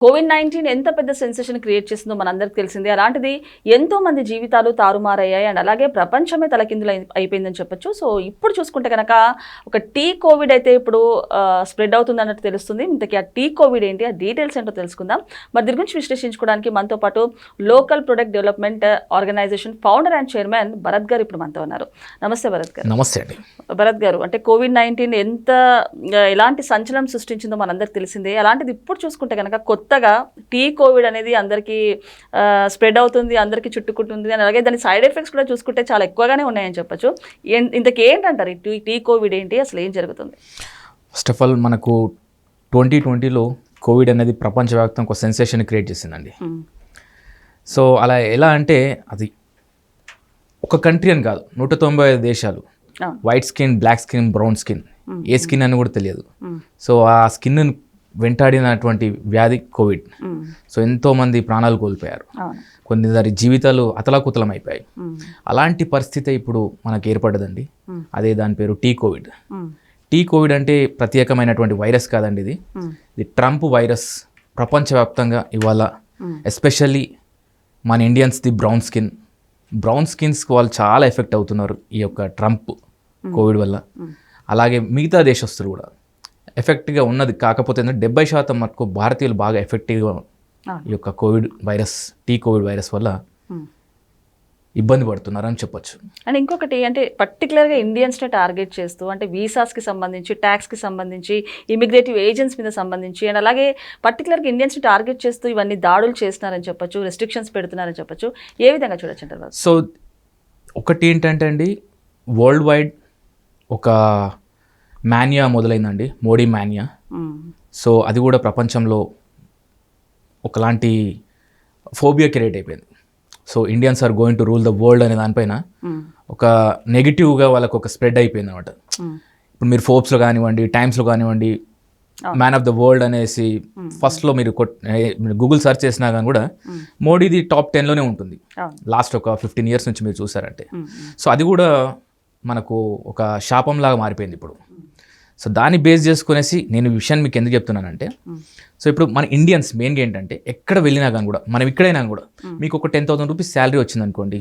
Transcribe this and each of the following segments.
COVID-19 ఎంత పెద్ద sensation create చేసిందో మనందరికి తెలిసిందే. అలాంటిది ఎంతో మంది జీవితాలు తారుమారయ్యాయి అండ్ అలాగే ప్రపంచమే తలకిందులు అయిపోయిందని చెప్పొచ్చు. సో ఇప్పుడు చూసుకుంటే కనుక ఒక టీ కోవిడ్ అయితే ఇప్పుడు స్ప్రెడ్ అవుతుంది అన్నట్టు తెలుస్తుంది. ఇంతకీ ఆ టీ కోవిడ్ ఏంటి, ఆ డీటెయిల్స్ ఏంటో తెలుసుకుందాం. మరి దీని గురించి విశ్లేషించుకోవడానికి మనతో పాటు local product development organisation founder and chairman Bharat గారు ఇప్పుడు మనతో ఉన్నారు. నమస్తే భరత్ గారు. నమస్తే అండి. భరత్ గారు, అంటే కోవిడ్-19 ఎలాంటి సంచలనం సృష్టించిందో మనందరికి తెలిసిందే. అలాంటిది ఇప్పుడు చూసుకుంటే కనుక కొత్తగా టీ కోవిడ్ అనేది అందరికీ స్ప్రెడ్ అవుతుంది, అందరికీ చుట్టుకుంటుంది అని, అలాగే దాని సైడ్ ఎఫెక్ట్స్ కూడా చూసుకుంటే చాలా ఎక్కువగానే ఉన్నాయని చెప్పొచ్చు. ఇంతకీ ఏంటంటారు టీ కోవిడ్ ఏంటి, అసలు ఏం జరుగుతుంది? ఫస్ట్ ఆఫ్ ఆల్ మనకు 2020లో కోవిడ్ అనేది ప్రపంచవ్యాప్తంగా ఒక సెన్సేషన్ క్రియేట్ చేసిందండి. సో అలా ఎలా అంటే అది ఒక కంట్రీ అని కాదు, 195 దేశాలు, white skin, black skin, brown skin, ఏ స్కిన్ అని కూడా తెలియదు. సో ఆ స్కిన్ వెంటాడినటువంటి వ్యాధి కోవిడ్. సో ఎంతోమంది ప్రాణాలు కోల్పోయారు, కొందరి జీవితాలు అతలాకుతలం అయిపోయాయి. అలాంటి పరిస్థితి ఇప్పుడు మనకు ఏర్పడ్డదండి. అదే దాని పేరు టీ కోవిడ్. టీ కోవిడ్ అంటే ప్రత్యేకమైనటువంటి వైరస్ కాదండి, ఇది ట్రంప్ వైరస్. ప్రపంచవ్యాప్తంగా ఇవాళ ఎస్పెషల్లీ మన ఇండియన్స్ది బ్రౌన్ స్కిన్స్కి వాళ్ళు చాలా ఎఫెక్ట్ అవుతున్నారు ఈ యొక్క ట్రంప్ కోవిడ్ వల్ల. అలాగే మిగతా దేశస్తులు కూడా ఎఫెక్ట్గా ఉన్నది. కాకపోతే 70% మటుకు భారతీయులు బాగా ఎఫెక్టివ్గా ఈ యొక్క టీ కోవిడ్ వైరస్ వల్ల ఇబ్బంది పడుతున్నారని చెప్పొచ్చు. అండ్ ఇంకొకటి అంటే పర్టికులర్గా ఇండియన్స్ని టార్గెట్ చేస్తూ, అంటే వీసాస్కి సంబంధించి, ట్యాక్స్కి సంబంధించి, ఇమిగ్రేటివ్ ఏజెంట్స్ మీద సంబంధించి, అండ్ అలాగే పర్టికులర్గా ఇండియన్స్ని టార్గెట్ చేస్తూ ఇవన్నీ దాడులు చేస్తున్నారని చెప్పొచ్చు, రెస్ట్రిక్షన్స్ పెడుతున్నారని చెప్పొచ్చు. ఏ విధంగా చూడొచ్చు అంటారు? సో ఒకటి ఏంటంటే అండి, వరల్డ్ వైడ్ ఒక మానియా మొదలైందండి, మోడీ మానియా. సో అది కూడా ప్రపంచంలో ఒకలాంటి ఫోబియా క్రియేట్ అయిపోయింది. So Indians are going to rule the world అనే దానిపైన ఒక నెగిటివ్గా వాళ్ళకు ఒక స్ప్రెడ్ అయిపోయింది అనమాట. ఇప్పుడు మీరు ఫోర్బ్స్లో కానివ్వండి, టైమ్స్లో కానివ్వండి, మ్యాన్ ఆఫ్ ద వరల్డ్ అనేసి ఫస్ట్లో మీరు గూగుల్ సెర్చ్ చేసినా కానీ కూడా మోడీది టాప్ 10లోనే ఉంటుంది లాస్ట్ ఒక 15 years నుంచి మీరు చూసారంటే. సో అది కూడా మనకు ఒక శాపంలాగా మారిపోయింది ఇప్పుడు. సో దాన్ని బేస్ చేసుకునేసి నేను ఈ విషయాన్ని మీకు ఎందుకు చెప్తున్నానంటే, సో ఇప్పుడు మన ఇండియన్స్ మెయిన్గా ఏంటంటే ఎక్కడ వెళ్ళినా కానీ కూడా, మనం ఇక్కడైనా కూడా మీకు ఒక 10,000 రూపీస్ శాలరీ వచ్చిందనుకోండి,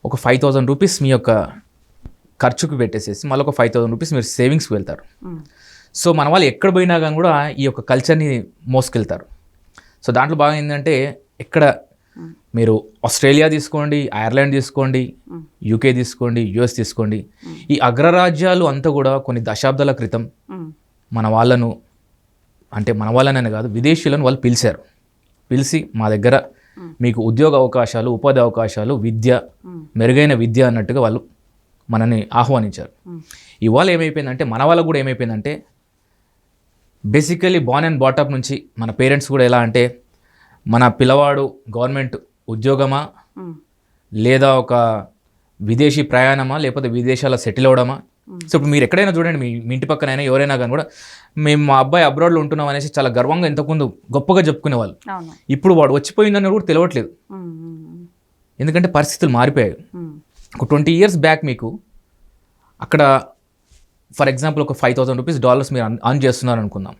ఒక 5,000 రూపీస్ మీ యొక్క ఖర్చుకు పెట్టేసేసి మళ్ళీ ఒక 5,000 రూపీస్ మీరు సేవింగ్స్కి వెళ్తారు. సో మన వాళ్ళు ఎక్కడ పోయినా కానీ కూడా ఈ యొక్క కల్చర్ని మోసుకెళ్తారు. సో దాంట్లో బాగా ఏంటంటే, ఎక్కడ మీరు ఆస్ట్రేలియా తీసుకోండి, ఐర్లాండ్ తీసుకోండి, యూకే తీసుకోండి, యుఎస్ తీసుకోండి, ఈ అగ్రరాజ్యాలు అంతా కూడా కొన్ని దశాబ్దాల క్రితం మన వాళ్ళనే కాదు, విదేశీయులను వాళ్ళు పిలిచి మా దగ్గర మీకు ఉద్యోగ అవకాశాలు, ఉపాధి అవకాశాలు, మెరుగైన విద్య అన్నట్టుగా వాళ్ళు మనని ఆహ్వానించారు. ఇవాళ ఏమైపోయిందంటే, మన వాళ్ళకు కూడా ఏమైపోయిందంటే, బేసికలీ బార్న్ అండ్ బాటప్ నుంచి మన పేరెంట్స్ కూడా ఎలా అంటే, మన పిల్లవాడు గవర్నమెంట్ ఉద్యోగమా, లేదా ఒక విదేశీ ప్రయాణమా, లేకపోతే విదేశాల్లో సెటిల్ అవడమా. సో ఇప్పుడు మీరు ఎక్కడైనా చూడండి, మీ ఇంటి పక్కనైనా ఎవరైనా కానీ కూడా, మేము మా అబ్బాయి అబ్రాడ్లో ఉంటున్నాం అనేసి చాలా గర్వంగా ఇంతకుముందు గొప్పగా చెప్పుకునేవాళ్ళు. ఇప్పుడు వాడు వచ్చిపోయిందని కూడా తెలియట్లేదు, ఎందుకంటే పరిస్థితులు మారిపోయాయి. ఒక 20 years బ్యాక్ మీకు అక్కడ ఫర్ ఎగ్జాంపుల్ ఒక $5,000 మీరు అర్న్ చేస్తున్నారు అనుకుందాం.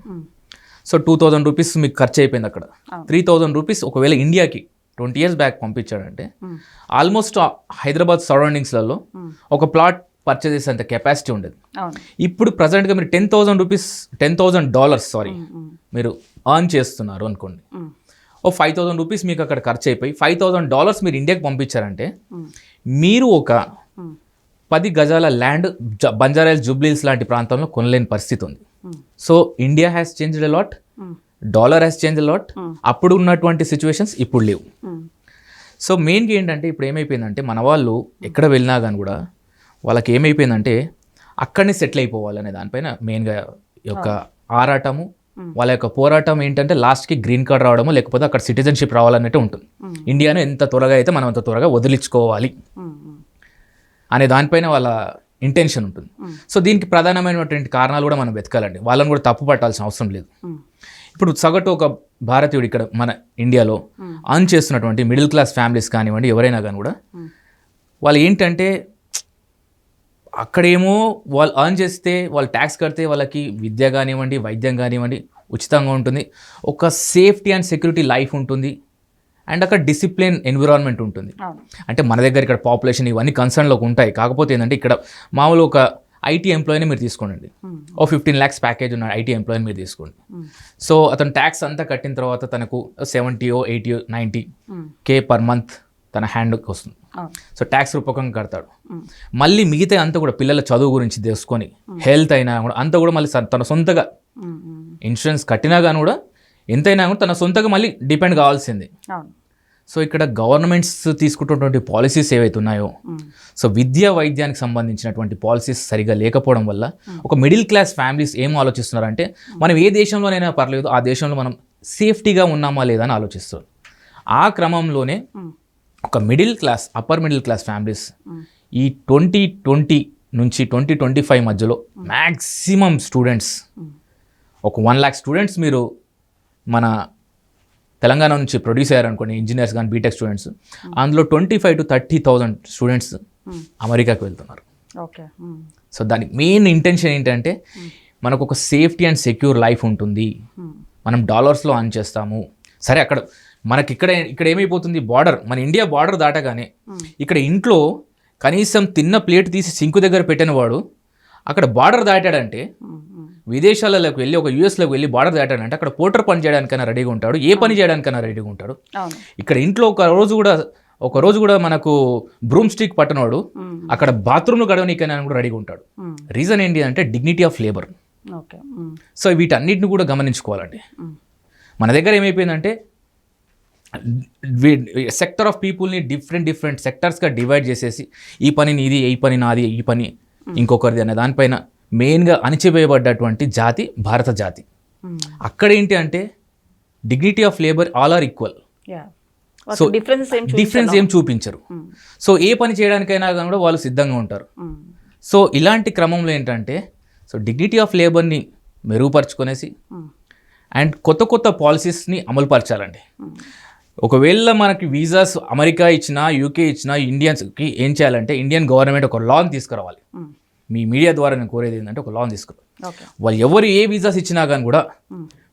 సో 2,000 రూపీస్ మీకు ఖర్చు అయిపోయింది. అక్కడ 3,000 రూపీస్ ఒకవేళ ఇండియాకి 20 years బ్యాక్ పంపించాడంటే ఆల్మోస్ట్ హైదరాబాద్ సరౌండింగ్స్లలో ఒక ప్లాట్ పర్చేస్ చేసేంత కెపాసిటీ ఉండేది. ఇప్పుడు ప్రజెంట్గా మీరు $10,000 మీరు అర్న్ చేస్తున్నారు అనుకోండి, ఓ 5,000 రూపీస్ మీకు అక్కడ ఖర్చు అయిపోయి $5,000 మీరు ఇండియాకి పంపించారంటే మీరు ఒక 10 గజాల ల్యాండ్ బంజారాహిల్స్, జూబ్లీహిల్స్ లాంటి ప్రాంతంలో కొనలేని పరిస్థితి ఉంది. So India has changed a lot, dollar has changed a lot. అప్పుడు ఉన్నటువంటి సిచ్యువేషన్స్ ఇప్పుడు లేవు. సో మెయిన్గా ఏంటంటే, ఇప్పుడు ఏమైపోయిందంటే, మన వాళ్ళు ఎక్కడ వెళ్ళినా కానీ కూడా వాళ్ళకి ఏమైపోయిందంటే అక్కడనే సెటిల్ అయిపోవాలనే దానిపైన మెయిన్గా యొక్క ఆరాటము, వాళ్ళ యొక్క పోరాటం ఏంటంటే లాస్ట్కి గ్రీన్ కార్డ్ రావడము, లేకపోతే అక్కడ సిటిజన్షిప్ రావాలన్నట్టు ఉంటుంది. ఇండియాను ఎంత త్వరగా అయితే మనం అంత త్వరగా వదిలించుకోవాలి అనే దానిపైన వాళ్ళ ఇంటెన్షన్ ఉంటుంది. సో దీనికి ప్రధానమైనటువంటి కారణాలు కూడా మనం వెతకాలండి, వాళ్ళని కూడా తప్పు పట్టాల్సిన అవసరం లేదు. ఇప్పుడు సగటు ఒక భారతీయుడు ఇక్కడ మన ఇండియాలో అర్న్ చేస్తున్నటువంటి మిడిల్ క్లాస్ ఫ్యామిలీస్ కానివ్వండి, ఎవరైనా కానీ కూడా వాళ్ళు ఏంటంటే, అక్కడేమో వాళ్ళు అర్న్ చేస్తే, వాళ్ళు ట్యాక్స్ కడితే వాళ్ళకి విద్య కానివ్వండి, వైద్యం కానివ్వండి, ఉచితంగా ఉంటుంది, ఒక సేఫ్టీ అండ్ సెక్యూరిటీ లైఫ్ ఉంటుంది, అండ్ అక్కడ డిసిప్లిన్ ఎన్విరాన్మెంట్ ఉంటుంది. అంటే మన దగ్గర ఇక్కడ పాపులేషన్ ఇవన్నీ కన్సర్న్లోకి ఉంటాయి. కాకపోతే ఏంటంటే ఇక్కడ మామూలు ఒక ఐటీ ఎంప్లాయీని మీరు తీసుకోండి, ఓ 15 lakhs ప్యాకేజ్ ఉన్న ఐటీ ఎంప్లాయీని మీరు తీసుకోండి. సో అతను ట్యాక్స్ అంతా కట్టిన తర్వాత తనకు 70, 80, 90K పర్ మంత్ తన హ్యాండ్కి వస్తుంది. సో ట్యాక్స్ రూపకంగా కడతాడు. మళ్ళీ మిగతా అంతా కూడా పిల్లల చదువు గురించి తెలుసుకొని హెల్త్ అయినా కూడా అంతా కూడా మళ్ళీ తన సొంతగా ఇన్సూరెన్స్ కట్టినా కానీ కూడా ఎంతైనా కూడా తన సొంతగా మళ్ళీ డిపెండ్ కావాల్సిందే. సో ఇక్కడ గవర్నమెంట్స్ తీసుకుంటున్నటువంటి పాలసీస్ ఏవైతే ఉన్నాయో, సో విద్యా వైద్యానికి సంబంధించినటువంటి పాలసీస్ సరిగా లేకపోవడం వల్ల ఒక మిడిల్ క్లాస్ ఫ్యామిలీస్ ఏం ఆలోచిస్తున్నారంటే మనం ఏ దేశంలోనైనా పర్లేదు, ఆ దేశంలో మనం సేఫ్టీగా ఉన్నామా లేదా అని ఆలోచిస్తారు. ఆ క్రమంలోనే ఒక middle class, upper middle class families ఈ 2020 నుంచి 2025 మధ్యలో మ్యాక్సిమం స్టూడెంట్స్ ఒక 1 lakh స్టూడెంట్స్ మీరు మన తెలంగాణ నుంచి ప్రొడ్యూస్ అయ్యారనుకోండి, ఇంజనీర్స్ కానీ బీటెక్ స్టూడెంట్స్, అందులో 25,000 to 30,000 స్టూడెంట్స్ అమెరికాకి వెళ్తున్నారు. సో దానికి మెయిన్ ఇంటెన్షన్ ఏంటంటే మనకు ఒక సేఫ్టీ అండ్ సెక్యూర్ లైఫ్ ఉంటుంది, మనం డాలర్స్లో అర్న్ చేస్తాము. సరే అక్కడ మనకి ఇక్కడ ఏమైపోతుంది, బార్డర్ మన ఇండియా బార్డర్ దాటగానే ఇక్కడ ఇంట్లో కనీసం తిన్న ప్లేట్ తీసి సింకు దగ్గర పెట్టిన వాడు అక్కడ బార్డర్ దాటాడంటే, విదేశాలకు వెళ్ళి ఒక యూఎస్లోకి వెళ్ళి బార్డర్ దాటాడంటే అక్కడ పోర్టర్ పని చేయడానికైనా రెడీగా ఉంటాడు, ఏ పని చేయడానికైనా రెడీగా ఉంటాడు. ఇక్కడ ఇంట్లో ఒక రోజు కూడా మనకు బ్రూమ్ స్టిక్ పట్టనవాడు అక్కడ బాత్రూమ్లో గడవనీకైనా కూడా రెడీగా ఉంటాడు. రీజన్ ఏంటి అంటే డిగ్నిటీ ఆఫ్ లేబర్. సో వీటన్నిటిని కూడా గమనించుకోవాలండి. మన దగ్గర ఏమైపోయిందంటే సెక్టర్ ఆఫ్ పీపుల్ని డిఫరెంట్ సెక్టర్స్గా డివైడ్ చేసేసి ఈ పని నీది, ఈ పని నాది, ఈ పని ఇంకొకరిది అనే దానిపైన మెయిన్గా అణిచివేయబడ్డటువంటి జాతి భారత జాతి. అక్కడ ఏంటి అంటే dignity of labour all are equal. So difference ఏం చూపించరు. సో ఏ పని చేయడానికైనా కానీ కూడా వాళ్ళు సిద్ధంగా ఉంటారు. సో ఇలాంటి క్రమంలో ఏంటంటే సో డిగ్నిటీ ఆఫ్ లేబర్ని మెరుగుపరుచుకొనేసి అండ్ కొత్త పాలసీస్ని అమలుపరచాలండి. ఒకవేళ మనకి వీసాస్ అమెరికా ఇచ్చినా, యూకే ఇచ్చినా ఇండియన్స్కి ఏం చేయాలంటే ఇండియన్ గవర్నమెంట్ ఒక లాని తీసుకురావాలి. మీ మీడియా ద్వారా నేను కోరేది ఏంటంటే ఒక లాని తీసుకురావాలి. వాళ్ళు ఎవరు ఏ వీసాస్ ఇచ్చినా కానీ కూడా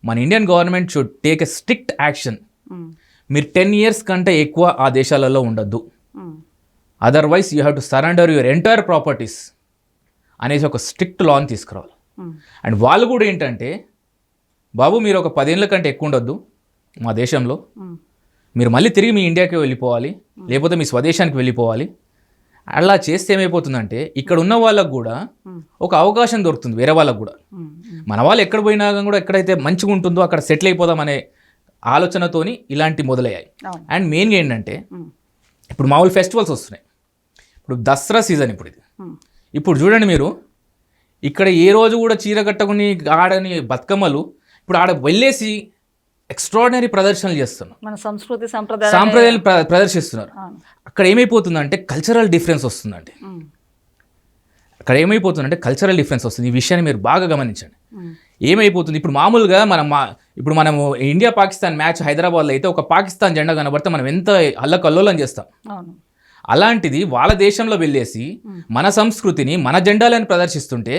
మన Indian government should take a strict action. మీరు 10 years కంటే ఎక్కువ ఆ దేశాలలో ఉండొద్దు, otherwise you have to surrender your entire properties అనేసి ఒక స్ట్రిక్ట్ లాని తీసుకురావాలి. అండ్ వాళ్ళు కూడా ఏంటంటే బాబు మీరు ఒక 10 ఏళ్ళ కంటే ఎక్కువ ఉండొద్దు మా దేశంలో, మీరు మళ్ళీ తిరిగి మీ ఇండియాకి వెళ్ళిపోవాలి, లేకపోతే మీ స్వదేశానికి వెళ్ళిపోవాలి. అలా చేస్తే ఏమైపోతుందంటే ఇక్కడ ఉన్న వాళ్ళకు కూడా ఒక అవకాశం దొరుకుతుంది, వేరే వాళ్ళకు కూడా. మన వాళ్ళు ఎక్కడ పోయినా కూడా ఎక్కడైతే మంచిగా ఉంటుందో అక్కడ సెటిల్ అయిపోదాం అనే ఆలోచనతోని ఇలాంటి మొదలయ్యాయి. అండ్ మెయిన్గా ఏంటంటే ఇప్పుడు మామూలు ఫెస్టివల్స్ వస్తున్నాయి. ఇప్పుడు దసరా సీజన్ ఇప్పుడు చూడండి మీరు, ఇక్కడ ఏ రోజు కూడా చీర కట్టుకుని ఆడని బతుకమ్మలు ఇప్పుడు ఆడ వెళ్ళేసి ఎక్స్ట్రాడినరీ ప్రదర్శనలు చేస్తున్నారు, మన సంస్కృతి సాంప్రదాయాలు ప్రదర్శిస్తున్నారు. అక్కడ ఏమైపోతుందంటే కల్చరల్ డిఫరెన్స్ వస్తుందండి. ఈ విషయాన్ని మీరు బాగా గమనించండి. ఏమైపోతుంది ఇప్పుడు మామూలుగా మనము ఇండియా పాకిస్తాన్ మ్యాచ్ హైదరాబాద్లో అయితే ఒక పాకిస్తాన్ జెండా కనబడితే మనం ఎంత అల్లకల్లోలం చేస్తాం. అలాంటిది వాళ్ళ దేశంలో వెళ్ళేసి మన సంస్కృతిని, మన జెండాలను ప్రదర్శిస్తుంటే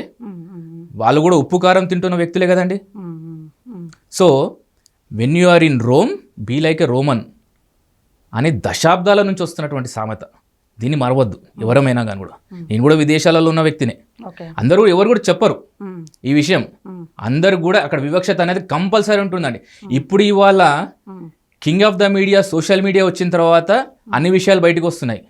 వాళ్ళు కూడా ఉప్పు కారం తింటున్న వ్యక్తులే కదండి. So when you are in Rome be like a Roman అని దశాబ్దాల నుంచి వస్తున్నటువంటి సామెత. దీన్ని మరవద్దు ఎవరమైనా కానీ కూడా. నేను కూడా విదేశాలలో ఉన్న వ్యక్తినే. ఎవరు కూడా చెప్పరు ఈ విషయం. అందరు కూడా అక్కడ వివక్షత అనేది కంపల్సరీ ఉంటుందండి. ఇప్పుడు ఇవాళ king of the media social media వచ్చిన తర్వాత అన్ని విషయాలు బయటకు వస్తున్నాయి.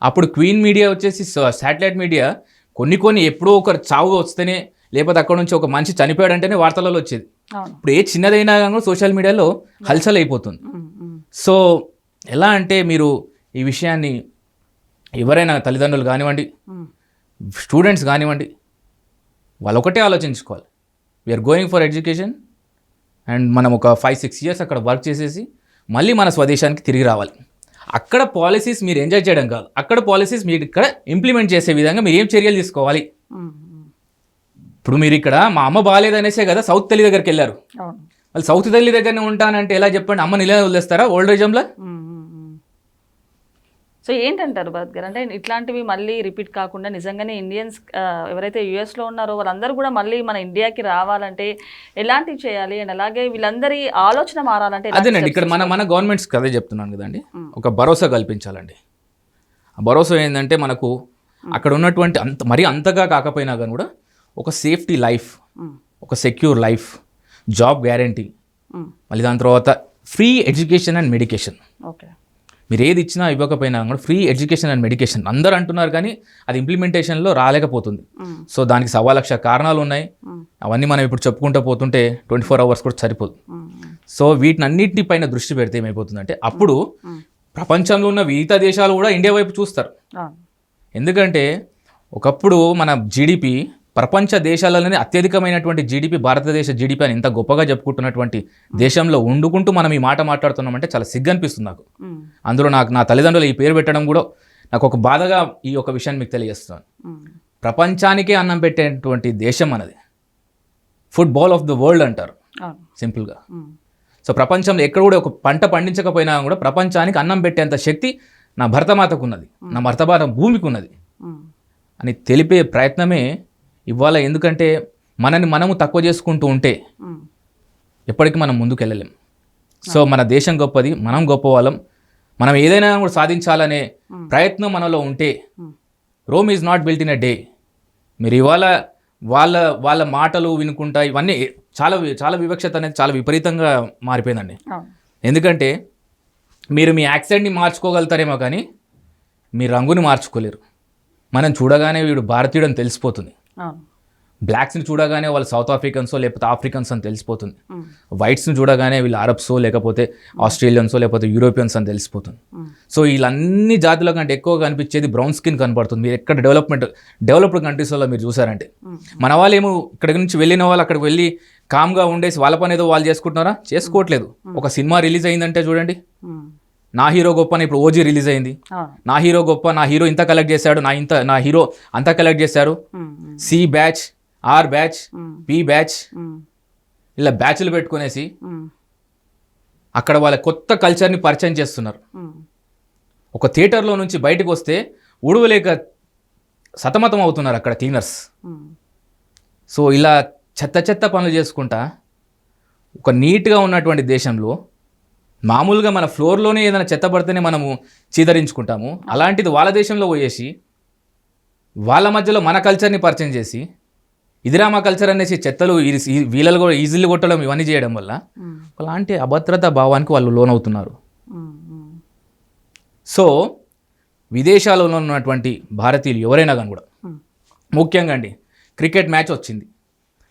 అప్పుడు క్వీన్ మీడియా వచ్చేసి శాటిలైట్ మీడియా కొన్ని ఎప్పుడో ఒకరు చావు వస్తేనే, లేకపోతే అక్కడ నుంచి ఒక మనిషి చనిపోయాడంటేనే వార్తలలో వచ్చేది. ఇప్పుడు ఏ చిన్నదైనా కానీ సోషల్ మీడియాలో హల్చల్ అయిపోతుంది. సో ఎలా అంటే మీరు ఈ విషయాన్ని ఎవరైనా తల్లిదండ్రులు కానివ్వండి, స్టూడెంట్స్ కానివ్వండి, వాళ్ళు ఒకటే ఆలోచించుకోవాలి. We're going for education and మనం ఒక 5-6 years అక్కడ వర్క్ చేసేసి మళ్ళీ మన స్వదేశానికి తిరిగి రావాలి. అక్కడ పాలసీస్ మీరు ఎంజాయ్ చేయడం కాదు, అక్కడ పాలసీస్ మీరు ఇక్కడ ఇంప్లిమెంట్ చేసే విధంగా మీరు ఏం చర్యలు తీసుకోవాలి. ఇప్పుడు మీరు ఇక్కడ మా అమ్మ బాగాలేదనేసే కదా సౌత్ తల్లి దగ్గరికి వెళ్ళారు. వాళ్ళు సౌత్ తల్లి దగ్గరనే ఉంటానంటే ఎలా చెప్పండి? అమ్మని ఇలా వదిలేస్తారా ఓల్డ్ ఏజ్లో? సో ఏంటంటారు భరత్ గారు, అంటే ఇట్లాంటివి మళ్ళీ రిపీట్ కాకుండా నిజంగానే ఇండియన్స్ ఎవరైతే యుఎస్లో ఉన్నారో వాళ్ళందరూ కూడా మళ్ళీ మన ఇండియాకి రావాలంటే ఎలాంటివి చేయాలి, అండ్ అలాగే వీళ్ళందరి ఆలోచన మారాలంటే అదేనండి ఇక్కడ మన గవర్నమెంట్స్కి అదే చెప్తున్నాను కదండి, ఒక భరోసా కల్పించాలండి. ఆ భరోసా ఏంటంటే మనకు అక్కడ ఉన్నటువంటి మరీ అంతగా కాకపోయినా కానీ కూడా ఒక సేఫ్టీ లైఫ్, ఒక సెక్యూర్ లైఫ్, జాబ్ గ్యారంటీ, మళ్ళీ దాని తర్వాత free education and medication. Okay, మీరు ఏది ఇచ్చినా ఇవ్వకపోయినా కూడా ఫ్రీ ఎడ్యుకేషన్ అండ్ మెడికేషన్ అందరూ అంటున్నారు కానీ అది ఇంప్లిమెంటేషన్లో రాలేకపోతుంది. సో దానికి 1,00,000 కారణాలు ఉన్నాయి. అవన్నీ మనం ఇప్పుడు చెప్పుకుంటూ పోతుంటే 24 hours కూడా సరిపోదు. సో వీటిని అన్నింటిపైన దృష్టి పెడితే ఏమైపోతుందంటే అప్పుడు ప్రపంచంలో ఉన్న మిగతా దేశాలు కూడా ఇండియా వైపు చూస్తారు. ఎందుకంటే ఒకప్పుడు మన జీడిపి ప్రపంచ దేశాలలోనే అత్యధికమైనటువంటి జీడిపి భారతదేశ జీడిపి అని ఇంత గొప్పగా చెప్పుకుంటున్నటువంటి దేశంలో ఉండుకుంటూ మనం ఈ మాట మాట్లాడుతున్నామంటే చాలా సిగ్గు అనిపిస్తుంది నాకు. అందులో నా తల్లిదండ్రులు ఈ పేరు పెట్టడం కూడా నాకు ఒక బాధగా ఈ యొక్క విషయాన్ని మీకు తెలియజేస్తున్నాను. ప్రపంచానికే అన్నం పెట్టేటువంటి దేశం మనది. ఫుట్బాల్ ఆఫ్ ద వరల్డ్ అంటారు సింపుల్గా. సో ప్రపంచంలో ఎక్కడ కూడా ఒక పంట పండించకపోయినా కూడా ప్రపంచానికి అన్నం పెట్టేంత శక్తి నా భరతమాతకు ఉన్నది, నా భరతమాత భూమికి ఉన్నది అని తెలిపే ప్రయత్నమే ఇవాళ. ఎందుకంటే మనము తక్కువ చేసుకుంటూ ఉంటే ఎప్పటికీ మనం ముందుకు వెళ్ళలేం. సో మన దేశం గొప్పది, మనం గొప్ప వాళ్ళం, మనం ఏదైనా కూడా సాధించాలనే ప్రయత్నం మనలో ఉంటే Rome is not built in a day. మీరు ఇవాళ వాళ్ళ మాటలు వినుకుంటా ఇవన్నీ చాలా వివక్షత అనేది చాలా విపరీతంగా మారిపోయిందండి. ఎందుకంటే మీరు మీ యాక్సెంట్ని మార్చుకోగలుగుతారేమో కానీ మీ రంగుని మార్చుకోలేరు. మనం చూడగానే వీడు భారతీయుడు అని తెలిసిపోతుంది. బ్లాక్స్ని చూడగానే వాళ్ళు సౌత్ ఆఫ్రికన్సో లేకపోతే ఆఫ్రికన్స్ అని తెలిసిపోతుంది. వైట్స్ని చూడగానే వీళ్ళు అరబ్సో లేకపోతే ఆస్ట్రేలియన్సో లేకపోతే యూరోపియన్స్ అని తెలిసిపోతుంది. సో వీళ్ళన్ని జాతుల కంటే ఎక్కువగా కనిపించేది బ్రౌన్ స్కిన్ కనపడుతుంది. మీరు ఎక్కడ డెవలప్డ్ కంట్రీస్లో మీరు చూసారంటే మన వాళ్ళు ఏమో ఇక్కడి నుంచి వెళ్ళిన వాళ్ళు అక్కడికి వెళ్ళి కామ్గా ఉండేసి వాళ్ళ పని ఏదో వాళ్ళు చేసుకుంటున్నారా? చేసుకోవట్లేదు. ఒక సినిమా రిలీజ్ అయిందంటే చూడండి, నా హీరో గొప్ప అని ఇప్పుడు ఓజీ రిలీజ్ అయింది. నా హీరో గొప్ప, నా హీరో ఇంత కలెక్ట్ చేశాడు, నా హీరో అంత కలెక్ట్ చేశారు. C batch, R batch, P batch, ఇలా బ్యాచ్లు పెట్టుకునేసి అక్కడ వాళ్ళ కొత్త కల్చర్ని పరిచయం చేస్తున్నారు. ఒక థియేటర్లో నుంచి బయటకు వస్తే ఉడవలేక సతమతం అవుతున్నారు అక్కడ క్లీనర్స్. సో ఇలా చెత్త పనులు చేసుకుంటా ఒక నీట్గా ఉన్నటువంటి దేశంలో మామూలుగా మన ఫ్లోర్లోనే ఏదైనా చెత్త పడితేనే మనము చీదరించుకుంటాము. అలాంటిది వాళ్ళ దేశంలో పోయేసి వాళ్ళ మధ్యలో మన కల్చర్ని పరిచయం చేసి ఇదిరా మా కల్చర్ అనేసి చెత్తలు వీళ్ళలు కూడా ఈజీలు కొట్టడం ఇవన్నీ చేయడం వల్ల అలాంటి అభద్రతా భావానికి వాళ్ళు లోనవుతున్నారు. సో విదేశాలలో ఉన్నటువంటి భారతీయులు ఎవరైనా కానీ కూడా ముఖ్యంగా అండి క్రికెట్ మ్యాచ్ వచ్చింది,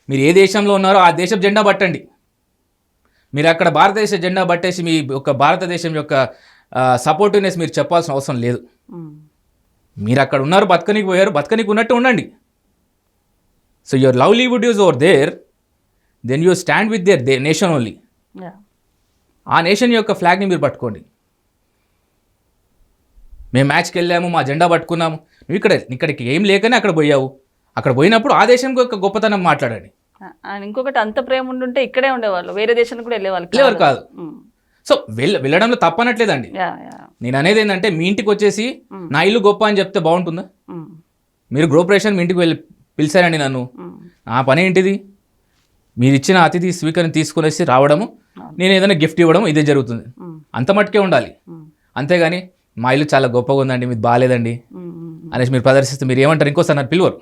మీరు ఏ దేశంలో ఉన్నారో ఆ దేశం జెండా పట్టండి. మీరు అక్కడ భారతదేశ జెండా పట్టేసి మీ యొక్క భారతదేశం యొక్క సపోర్టివ్నెస్ మీరు చెప్పాల్సిన అవసరం లేదు. మీరు అక్కడ ఉన్నారు, బతకనికి పోయారు, బతకనికి ఉన్నట్టు ఉండండి. So your livelihood is over there, then you stand with their nation only. ఆ నేషన్ యొక్క ఫ్లాగ్ని మీరు పట్టుకోండి. మేము మ్యాచ్కి వెళ్ళాము, మా జెండా పట్టుకున్నాము, నువ్వు ఇక్కడికి ఏం లేకనే అక్కడ పోయావు. అక్కడ పోయినప్పుడు ఆ దేశం యొక్క గొప్పతనం మాట్లాడండి. ఇంకొకటి అంత ప్రేమ ఉండుంటే ఇక్కడే ఉండేవాళ్ళు, వేరే దేశానికి కూడా వెళ్ళేవాళ్ళు కాదు. సో వెళ్ళడంలో తప్పనట్లేదండి. నేను అనేది ఏంటంటే మీ ఇంటికి వచ్చేసి నా ఇల్లు గొప్ప అని చెప్తే బాగుంటుందా? మీరు గృహప్రవేశాన్ని మీ ఇంటికి వెళ్ళి పిలిచారండి నన్ను, నా పని ఏంటిది? మీరు ఇచ్చిన అతిథి స్వీకరణ తీసుకునేసి రావడము, నేను ఏదైనా గిఫ్ట్ ఇవ్వడం, ఇదే జరుగుతుంది. అంత మట్టుకే ఉండాలి. అంతేగాని మా ఇల్లు చాలా గొప్పగా ఉందండి, మీది బాగాలేదండి అనేసి మీరు ప్రదర్శిస్తే మీరు ఏమంటారు? ఇంకోసారి నాకు పిలువరు.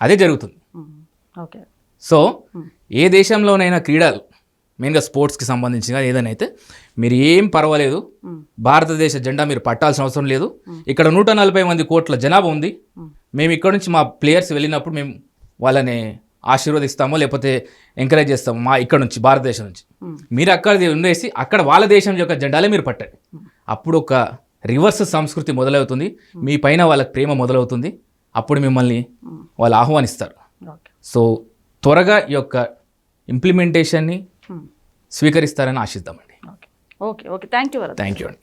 అదే జరుగుతుంది. సో ఏ దేశంలోనైనా క్రీడలు మెయిన్గా స్పోర్ట్స్కి సంబంధించిన ఏదైనా అయితే మీరు ఏం పర్వాలేదు, భారతదేశ జెండా మీరు పట్టాల్సిన అవసరం లేదు. ఇక్కడ 140 కోట్ల జనాభా ఉంది. మేము ఇక్కడ నుంచి మా ప్లేయర్స్ వెళ్ళినప్పుడు మేము వాళ్ళని ఆశీర్వదిస్తామో లేకపోతే ఎంకరేజ్ చేస్తాము మా ఇక్కడ నుంచి భారతదేశం నుంచి. మీరు అక్కడ ఉండేసి అక్కడ వాళ్ళ దేశం యొక్క జెండాలే మీరు పట్టండి. అప్పుడు ఒక రివర్స్ సంస్కృతి మొదలవుతుంది, మీ పైన వాళ్ళకి ప్రేమ మొదలవుతుంది. అప్పుడు మిమ్మల్ని వాళ్ళు ఆహ్వానిస్తారు. సో త్వరగా ఈ యొక్క ఇంప్లిమెంటేషన్ని స్వీకరిస్తారని ఆశిద్దామండి. ఓకే థ్యాంక్ యూ అండి.